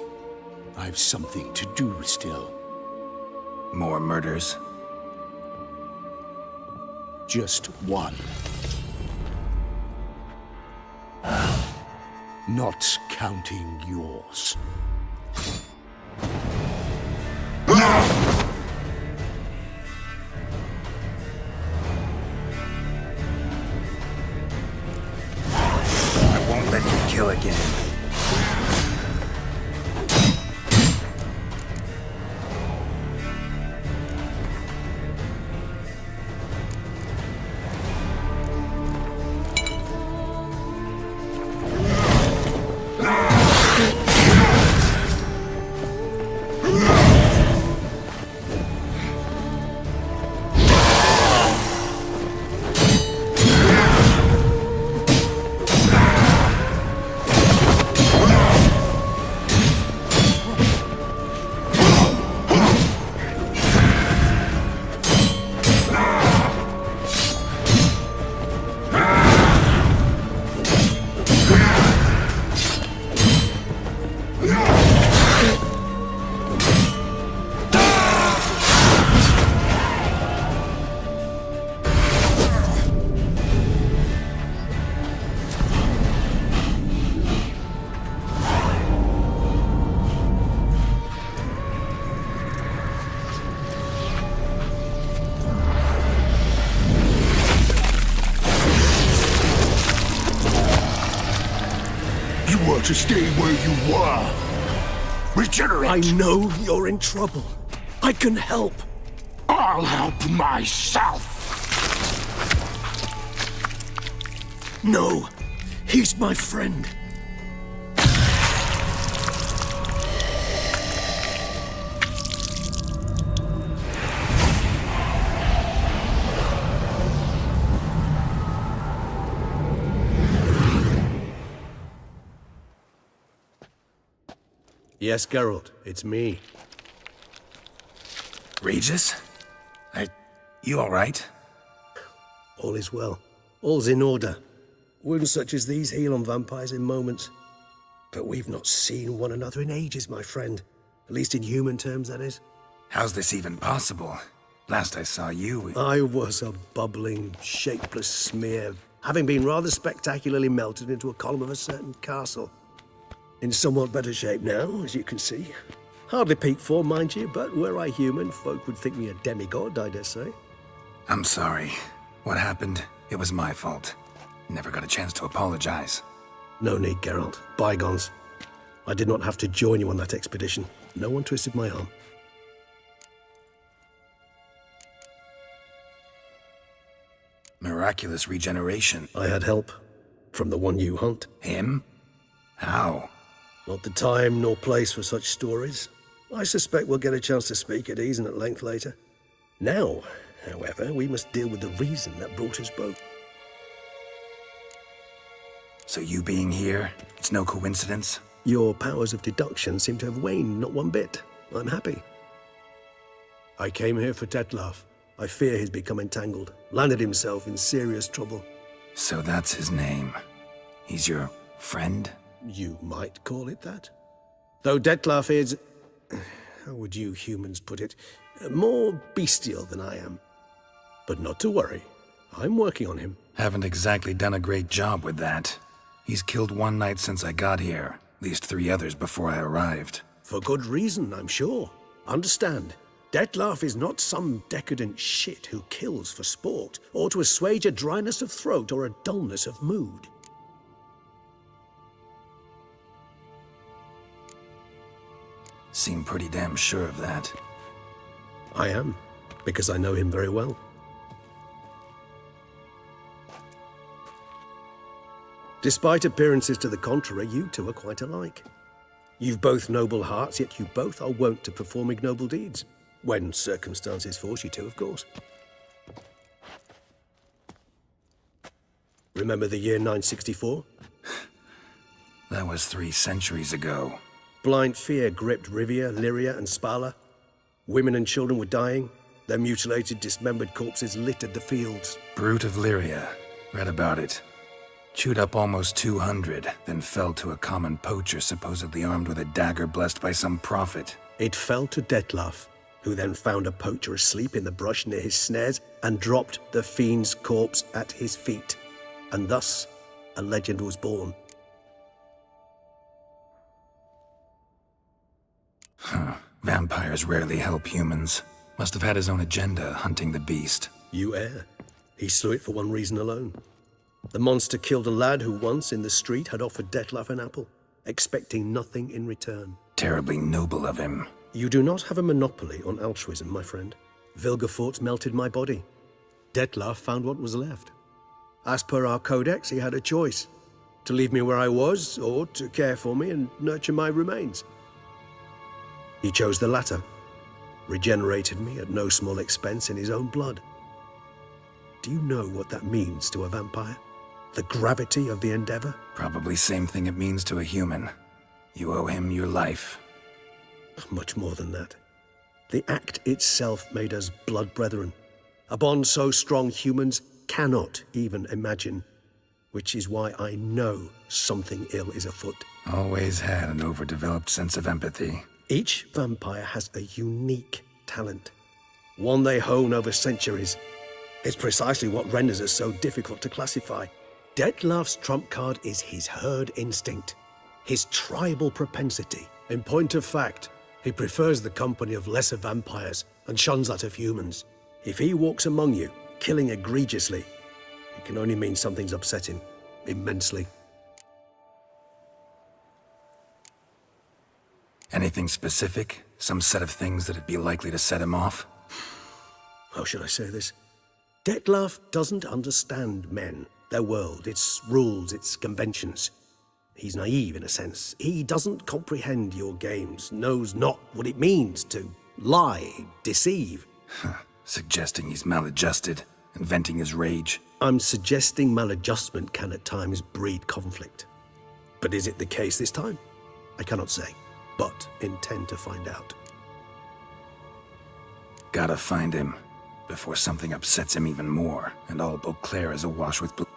I've something to do still. More murders? Just one. Not counting yours. I won't let you kill again. To stay where you were. Regenerate! I know you're in trouble. I can help. I'll help myself! No, he's my friend. Yes, Geralt, it's me. Regis? You alright? All is well. All's in order. Wounds such as these heal on vampires in moments. But we've not seen one another in ages, my friend. At least in human terms, that is. How's this even possible? Last I saw you... I was a bubbling, shapeless smear, having been rather spectacularly melted into a column of a certain castle. In somewhat better shape now, as you can see. Hardly peak form, mind you, but were I human, folk would think me a demigod, I dare say. I'm sorry. What happened? It was my fault. Never got a chance to apologize. No need, Geralt. Bygones. I did not have to join you on that expedition. No one twisted my arm. Miraculous regeneration. I had help. From the one you hunt. Him? How? Not the time nor place for such stories. I suspect we'll get a chance to speak at ease and at length later. Now, however, we must deal with the reason that brought us both. So you being here, it's no coincidence? Your powers of deduction seem to have waned not one bit. I'm happy. I came here for Detlaf. I fear he's become entangled, landed himself in serious trouble. So that's his name. He's your friend? You might call it that. Though Detlaf is, how would you humans put it, more bestial than I am. But not to worry. I'm working on him. Haven't exactly done a great job with that. He's killed one knight since I got here. At least 3 others before I arrived. For good reason, I'm sure. Understand, Detlaf is not some decadent shit who kills for sport, or to assuage a dryness of throat or a dullness of mood. Seem pretty damn sure of that. I am, because I know him very well. Despite appearances to the contrary, you two are quite alike. You've both noble hearts, yet you both are wont to perform ignoble deeds. When circumstances force you to, of course. Remember the year 964? That was 3 centuries ago. Blind fear gripped Rivia, Lyria, and Spala. Women and children were dying. Their mutilated, dismembered corpses littered the fields. Brute of Lyria. Read about it. Chewed up almost 200, then fell to a common poacher supposedly armed with a dagger blessed by some prophet. It fell to Detlef, who then found a poacher asleep in the brush near his snares and dropped the fiend's corpse at his feet. And thus, a legend was born. Vampires rarely help humans. Must have had his own agenda, hunting the beast. You err. He slew it for one reason alone. The monster killed a lad who once, in the street, had offered Detlef an apple, expecting nothing in return. Terribly noble of him. You do not have a monopoly on altruism, my friend. Vilgefortz melted my body. Detlef found what was left. As per our codex, he had a choice: to leave me where I was, or to care for me and nurture my remains. He chose the latter, regenerated me at no small expense in his own blood. Do you know what that means to a vampire? The gravity of the endeavor? Probably same thing it means to a human. You owe him your life. Much more than that. The act itself made us blood brethren. A bond so strong humans cannot even imagine. Which is why I know something ill is afoot. Always had an overdeveloped sense of empathy. Each vampire has a unique talent, one they hone over centuries. It's precisely what renders it so difficult to classify. Detlef's trump card is his herd instinct, his tribal propensity. In point of fact, he prefers the company of lesser vampires and shuns that of humans. If he walks among you, killing egregiously, it can only mean something's upset him immensely. Anything specific? Some set of things that'd be likely to set him off? How should I say this? Detlef doesn't understand men, their world, its rules, its conventions. He's naive in a sense. He doesn't comprehend your games, knows not what it means to lie, deceive. Suggesting he's maladjusted and venting his rage. I'm suggesting maladjustment can at times breed conflict. But is it the case this time? I cannot say, but intend to find out. Gotta find him before something upsets him even more, and all Beauclair is awash with blood.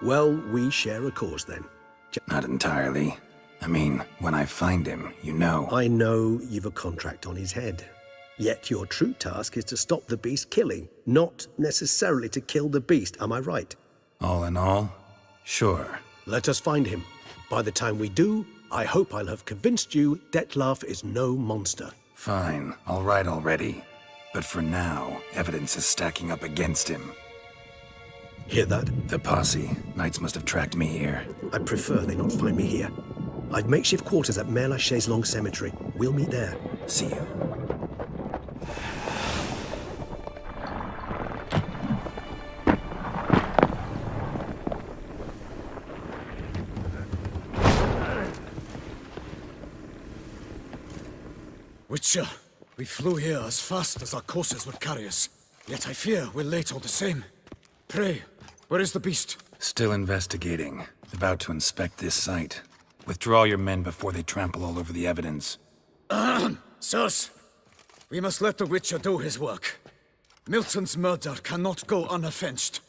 Well, we share a cause then. Not entirely. I mean, when I find him, you know. I know you've a contract on his head. Yet your true task is to stop the beast killing, not necessarily to kill the beast, am I right? All in all, sure. Let us find him. By the time we do, I hope I'll have convinced you Detlef is no monster. Fine, all right already. But for now, evidence is stacking up against him. Hear that? The posse. Knights must have tracked me here. I prefer they not find me here. I've makeshift quarters at Mère Lachaise Long Cemetery. We'll meet there. See you. Witcher, we flew here as fast as our courses would carry us. Yet I fear we're late all the same. Pray, where is the beast? Still investigating. About to inspect this site. Withdraw your men before they trample all over the evidence. Sirs, we must let the Witcher do his work. Milton's murder cannot go unavenged.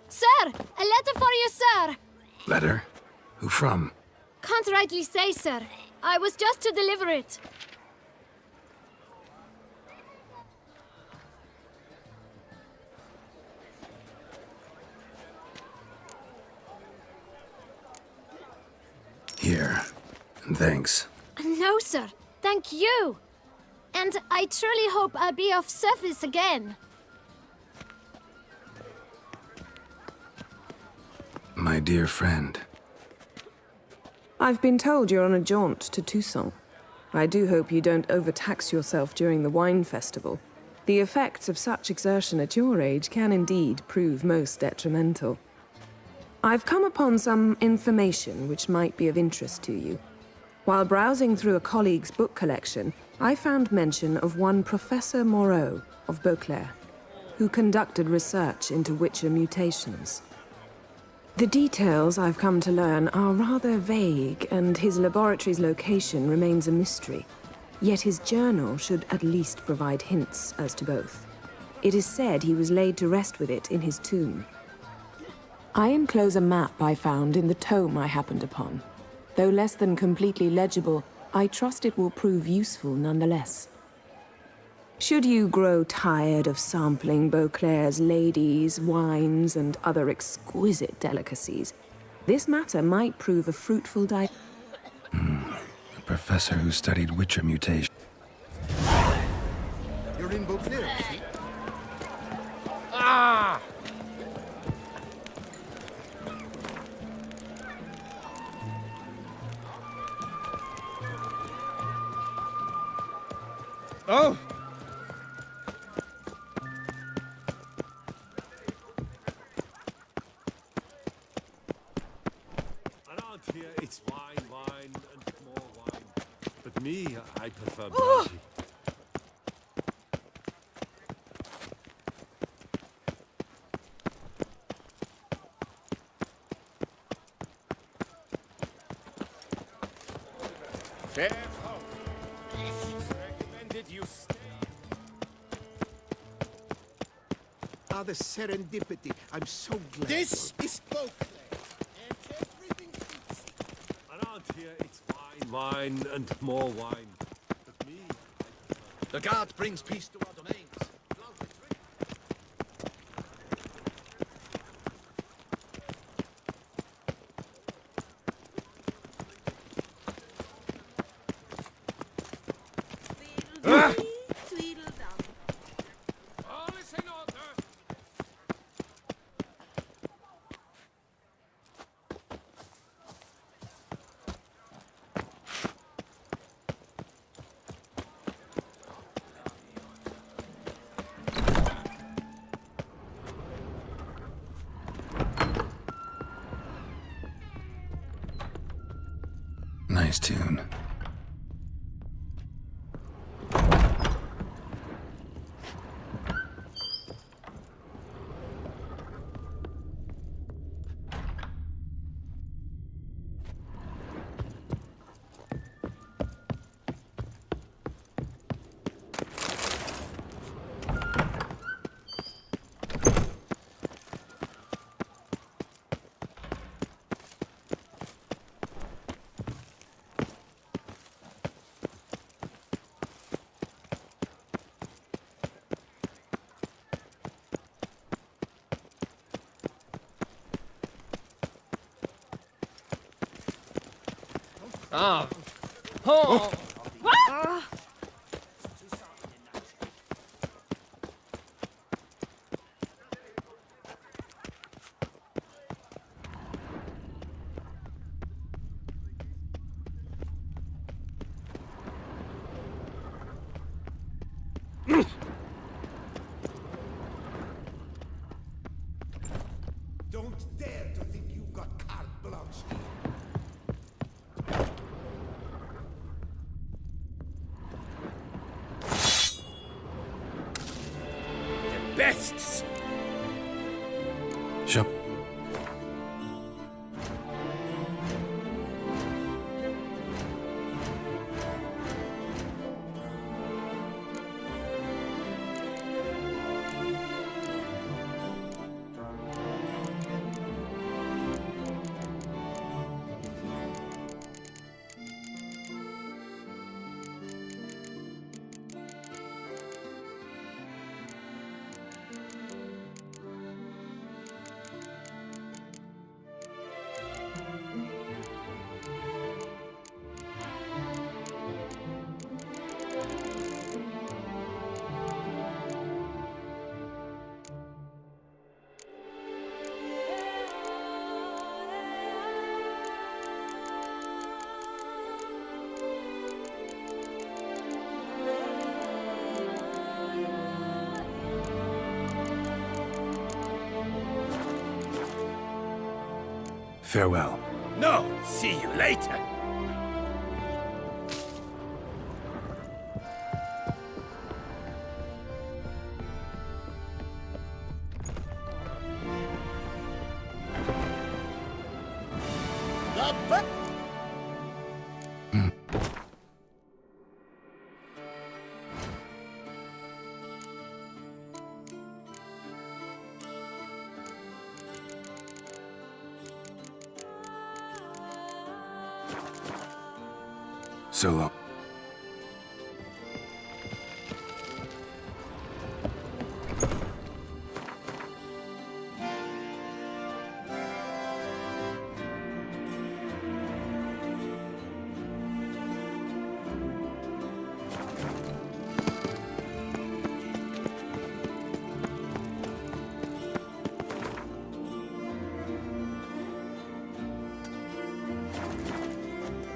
Sir! A letter for you, sir! Letter? Who from? Can't rightly say, sir. I was just to deliver it. Here. And thanks. No, sir. Thank you. And I truly hope I'll be of service again. My dear friend. I've been told you're on a jaunt to Toussaint. I do hope you don't overtax yourself during the wine festival. The effects of such exertion at your age can indeed prove most detrimental. I've come upon some information which might be of interest to you. While browsing through a colleague's book collection, I found mention of one Professor Moreau of Beauclair, who conducted research into Witcher mutations. The details I've come to learn are rather vague, and his laboratory's location remains a mystery. Yet his journal should at least provide hints as to both. It is said he was laid to rest with it in his tomb. I enclose a map I found in the tome I happened upon. Though less than completely legible, I trust it will prove useful nonetheless. Should you grow tired of sampling Beauclair's ladies, wines, and other exquisite delicacies, this matter might prove a fruitful A professor who studied Witcher mutation. You're in Beauclair, see? Ah! Oh! Around here, it's wine, and more wine. But me, I prefer brandy. Fair hope. Recommended you stay. Ah, the serendipity. I'm so glad. This is Beauclair. Around here, it's wine, and more wine. But me, The guard brings peace to our domains. All is in order. Nice tune. Ah. Oh. Don't dare to think you've got carte blanche. Bests. Shop. Farewell. No, see you later. So long.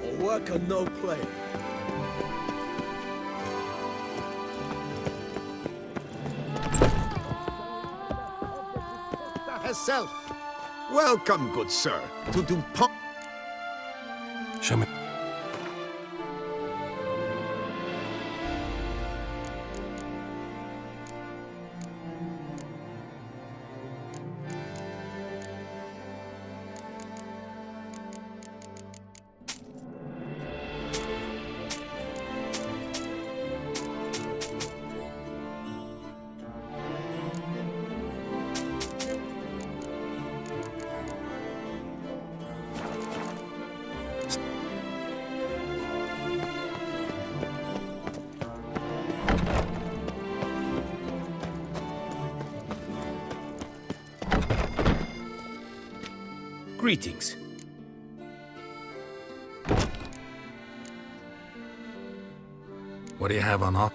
Or work or no play. Herself. Welcome, good sir, to Dupont. Show me. Greetings. What do you have on offer?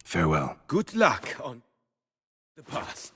Farewell. Good luck on the path.